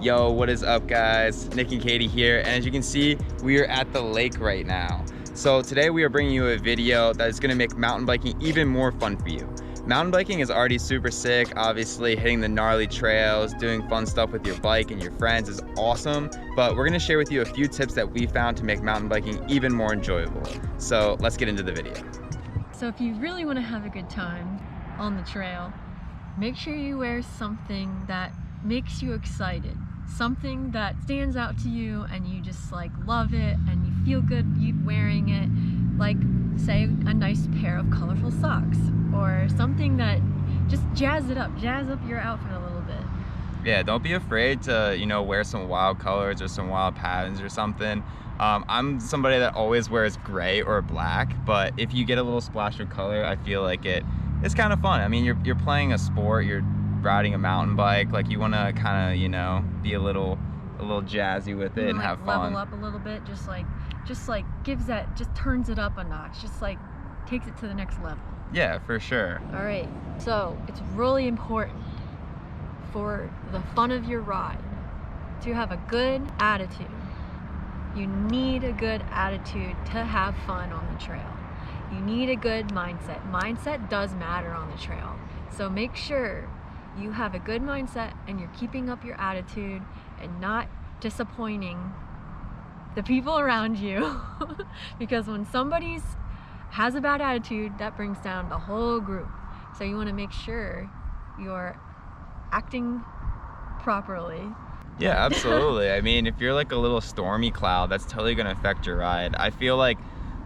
Yo, what is up guys? Nick and Katie here, and as you can see, we are at the lake right now. So today we are bringing you a video that is gonna make mountain biking even more fun for you. Mountain biking is already super sick, obviously hitting the gnarly trails, doing fun stuff with your bike and your friends is awesome, but we're gonna share with you a few tips that we found to make mountain biking even more enjoyable. So let's get into the video. So if you really wanna have a good time on the trail, make sure you wear something that makes you excited. Something that stands out to you and you just like love it and you feel good wearing it, like say a nice pair of colorful socks or something that just jazz up your outfit a little bit. Yeah, don't be afraid to, wear some wild colors or some wild patterns or something. I'm somebody that always wears gray or black, but if you get a little splash of color, I feel like it's kind of fun. I mean, you're playing a sport, you're riding a mountain bike, like you want to kind of, be a little jazzy with it and like have fun. Level up a little bit, just turns it up a notch, just like takes it to the next level. Yeah, for sure. All right, so it's really important for the fun of your ride to have a good attitude. You need a good attitude to have fun on the trail. You need a good mindset. Mindset does matter on the trail. So make sure you have a good mindset and you're keeping up your attitude and not disappointing the people around you. Because when somebody has a bad attitude, that brings down the whole group. So you want to make sure you're acting properly. Yeah, absolutely. I mean, if you're like a little stormy cloud, that's totally going to affect your ride. I feel like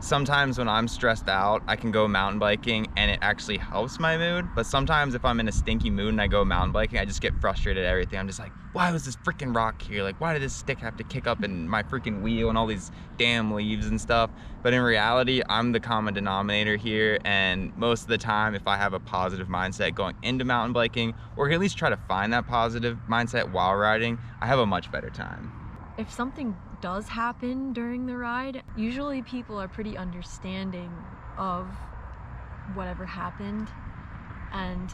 sometimes when I'm stressed out, I can go mountain biking and it actually helps my mood. But sometimes if I'm in a stinky mood and I go mountain biking, I just get frustrated at everything. I'm just like, why was this freaking rock here? Like, why did this stick have to kick up in my freaking wheel and all these damn leaves and stuff? But in reality, I'm the common denominator here. And most of the time, if I have a positive mindset going into mountain biking, or at least try to find that positive mindset while riding, I have a much better time. If something does happen during the ride, usually people are pretty understanding of whatever happened and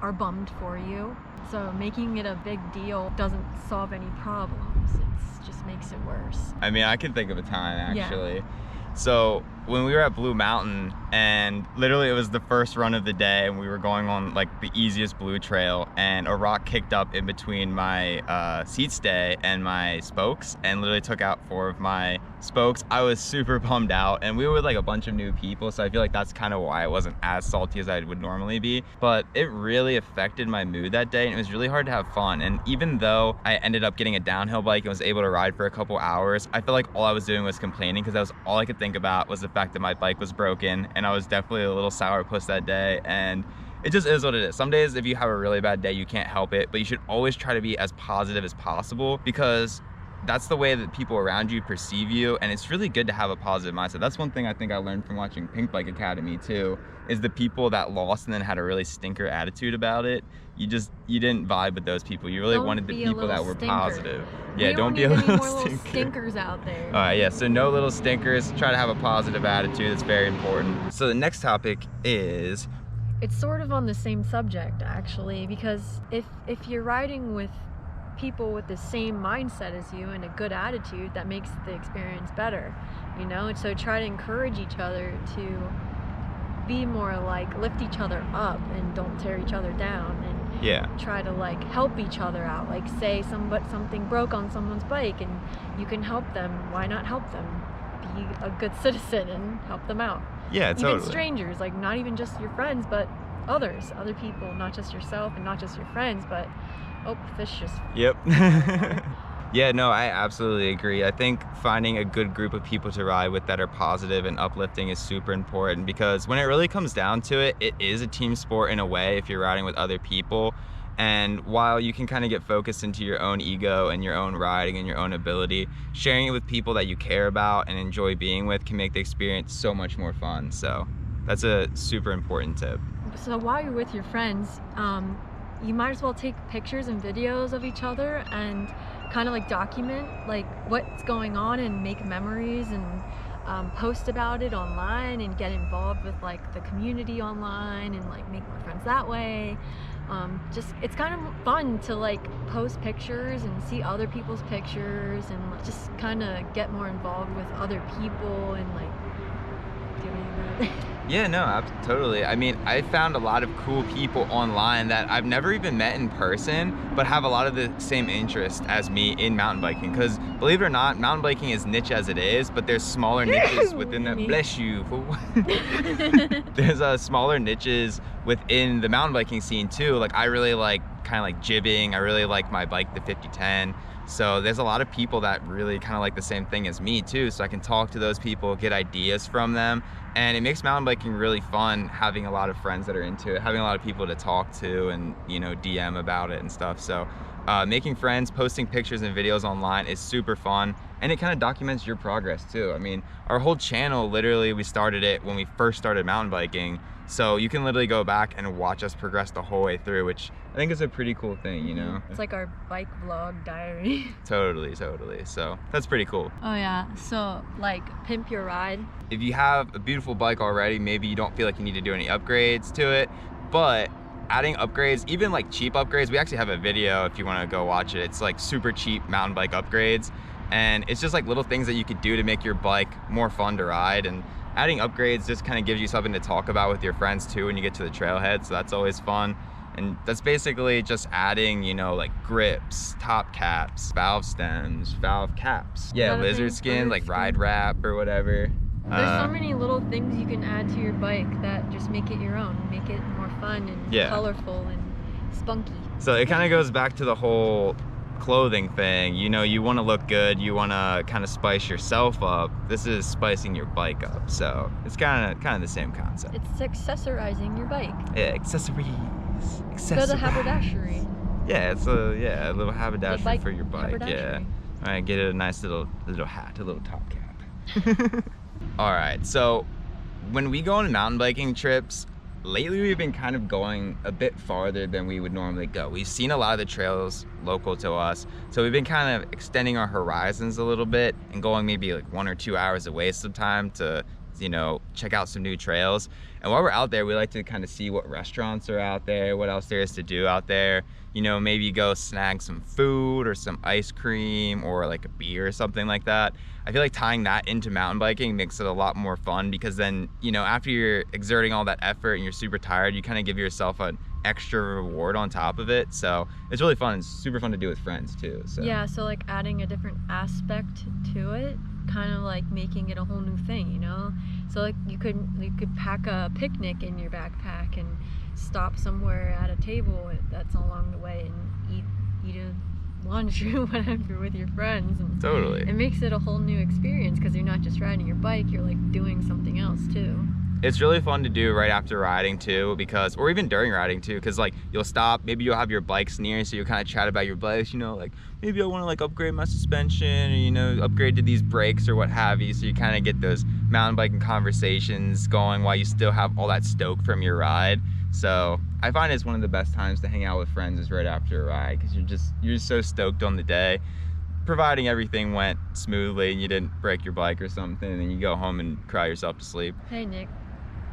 are bummed for you. So making it a big deal doesn't solve any problems. It just makes it worse. I mean, I can think of a time actually. Yeah. So when we were at Blue Mountain, and literally it was the first run of the day, and we were going on like the easiest blue trail, and a rock kicked up in between my seat stay and my spokes and literally took out 4 of my spokes. I was super bummed out, and we were with like a bunch of new people, so I feel like that's kind of why I wasn't as salty as I would normally be. But it really affected my mood that day, and it was really hard to have fun. And even though I ended up getting a downhill bike and was able to ride for a couple hours, I felt like all I was doing was complaining, because that was all I could think about was the fact that my bike was broken, and I was definitely a little sourpuss that day. And it just is what it is. Some days if you have a really bad day, you can't help it, but you should always try to be as positive as possible, because that's the way that people around you perceive you, and it's really good to have a positive mindset. That's one thing I think I learned from watching Pimp Academy too, is the people that lost and then had a really stinker attitude about it. You didn't vibe with those people. You really wanted the people that were positive. Yeah, don't be a little stinkers out there. All right, yeah, so no little stinkers. Try to have a positive attitude. It's very important. So the next topic is, it's sort of on the same subject actually, because if you're riding with people with the same mindset as you and a good attitude, that makes the experience better, and so try to encourage each other to be more like lift each other up and don't tear each other down, and try to like help each other out. Like say something broke on someone's bike and you can help them, why not help them? Be a good citizen and help them out. Yeah, totally. Even strangers, like not even just your friends, but other people, not just yourself and not just your friends, but oh, fish just... Yep. Yeah, no, I absolutely agree. I think finding a good group of people to ride with that are positive and uplifting is super important, because when it really comes down to it, it is a team sport in a way if you're riding with other people. And while you can kind of get focused into your own ego and your own riding and your own ability, sharing it with people that you care about and enjoy being with can make the experience so much more fun. So that's a super important tip. So while you're with your friends, you might as well take pictures and videos of each other and kind of like document like what's going on and make memories, and post about it online and get involved with like the community online and like make more friends that way. just it's kind of fun to like post pictures and see other people's pictures and just kind of get more involved with other people and like doing that. Yeah, no, totally. I mean, I found a lot of cool people online that I've never even met in person, but have a lot of the same interest as me in mountain biking. Because believe it or not, mountain biking is niche as it is, but there's smaller niches within that. Bless you. There's smaller niches within the mountain biking scene too. Like I really like kind of like jibbing. I really like my bike, the 5010. So there's a lot of people that really kind of like the same thing as me too. So I can talk to those people, get ideas from them. And it makes mountain biking really fun having a lot of friends that are into it, having a lot of people to talk to and, you know, DM about it and stuff. So making friends, posting pictures and videos online is super fun. And it kind of documents your progress too. I mean, our whole channel, literally, we started it when we first started mountain biking. So you can literally go back and watch us progress the whole way through, which I think is a pretty cool thing, you know? It's like our bike vlog diary. Totally, totally. So that's pretty cool. Oh yeah, so like pimp your ride. If you have a beautiful bike already, maybe you don't feel like you need to do any upgrades to it, but adding upgrades, even like cheap upgrades, we actually have a video if you want to go watch it. It's like super cheap mountain bike upgrades. And it's just like little things that you could do to make your bike more fun to ride. And adding upgrades just kind of gives you something to talk about with your friends too when you get to the trailhead, so that's always fun. And that's basically just adding, you know, like grips, top caps, valve stems, valve caps. Yeah, lizard skin, like ride wrap or whatever. There's so many little things you can add to your bike that just make it your own, make it more fun and colorful and spunky. So it kind of goes back to the whole clothing thing. You know, you want to look good, you want to kind of spice yourself up. This is spicing your bike up, so it's kind of the same concept. It's accessorizing your bike. Yeah, accessories. Go to haberdashery. Yeah, it's a little haberdashery for your bike. Yeah. All right, get it a nice little hat, a little top cap. All right, so when we go on mountain biking trips, lately we've been kind of going a bit farther than we would normally go. We've seen a lot of the trails local to us, so we've been kind of extending our horizons a little bit and going maybe like 1 or 2 hours away sometime to, you know, check out some new trails. And while we're out there, we like to kind of see what restaurants are out there, what else there is to do out there. You know, maybe go snag some food or some ice cream or like a beer or something like that. I feel like tying that into mountain biking makes it a lot more fun, because then, you know, after you're exerting all that effort and you're super tired, you kind of give yourself an extra reward on top of it. So it's really fun. It's super fun to do with friends too. So yeah, so like adding a different aspect to it, kind of like making it a whole new thing, you know? So like you could pack a picnic in your backpack and stop somewhere at a table that's along the way and eat a lunch or whatever with your friends. And totally. It makes it a whole new experience because you're not just riding your bike, you're like doing something else too. It's really fun to do right after riding too, because, or even during riding too, because like you'll stop, maybe you'll have your bikes near, so you'll kind of chat about your bikes, you know, like maybe I want to like upgrade my suspension, or, you know, upgrade to these brakes or what have you. So you kind of get those mountain biking conversations going while you still have all that stoke from your ride. So I find it's one of the best times to hang out with friends is right after a ride, because you're just so stoked on the day, providing everything went smoothly and you didn't break your bike or something, and then you go home and cry yourself to sleep. Hey Nick.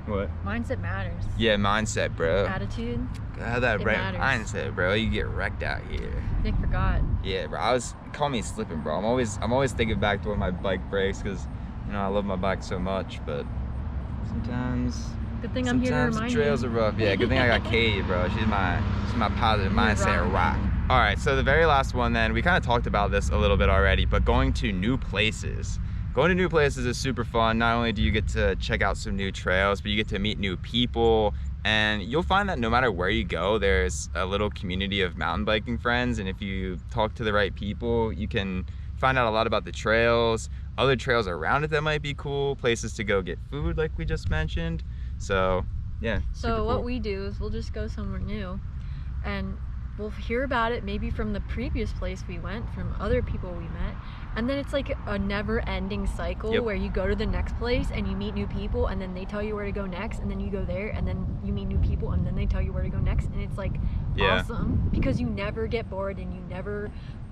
What? Mindset matters. Yeah, mindset, bro. Attitude. Have that right mindset, bro. You get wrecked out here. Nick forgot. Yeah, bro. Call me slipping, bro. I'm always thinking back to when my bike breaks, because, you know, I love my bike so much, but sometimes. Good thing I'm here to remind you. Trails are rough. Yeah, good thing I got Katie, bro. She's my positive mindset rock. All right, so the very last one then, we kind of talked about this a little bit already, but going to new places. Going to new places is super fun. Not only do you get to check out some new trails, but you get to meet new people. And you'll find that no matter where you go, there's a little community of mountain biking friends. And if you talk to the right people, you can find out a lot about the trails, other trails around it that might be cool, places to go get food like we just mentioned. So yeah. So what we do is we'll just go somewhere new and we'll hear about it maybe from the previous place we went, from other people we met. And then it's like a never-ending cycle where you go to the next place and you meet new people, and then they tell you where to go next, and then you go there, and then you meet new people, and then they tell you where to go next, and it's like awesome, because you never get bored and you never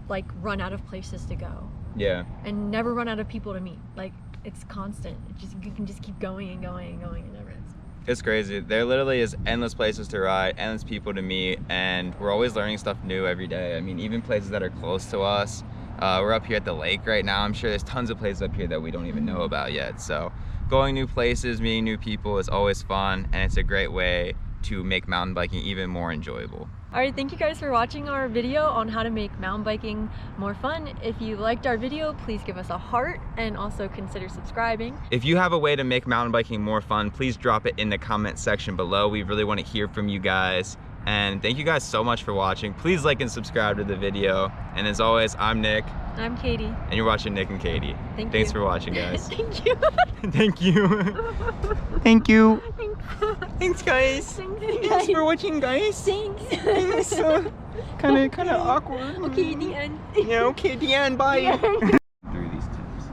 like run out of places to go. Yeah. And never run out of people to meet. Like, it's constant. You can just keep going and going and going, and never ends. It's crazy. There literally is endless places to ride, endless people to meet, and we're always learning stuff new every day. I mean, even places that are close to us. We're up here at the lake right now. I'm sure there's tons of places up here that we don't even know about yet. So going new places, meeting new people is always fun, and it's a great way to make mountain biking even more enjoyable. Alright, thank you guys for watching our video on how to make mountain biking more fun. If you liked our video, please give us a heart and also consider subscribing. If you have a way to make mountain biking more fun, please drop it in the comment section below. We really want to hear from you guys. And thank you guys so much for watching. Please like and subscribe to the video. And as always, I'm Nick. I'm Katie. And you're watching Nick and Katie. Thanks for watching, guys. Thank you. Thank you. Thank you. Thanks, guys. Thanks for watching, guys. Thanks. Kind of awkward. Okay, the end. Yeah, okay, the end. Bye. Through these tips.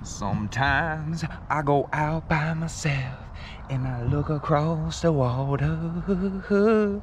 Sometimes I go out by myself and I look across the water.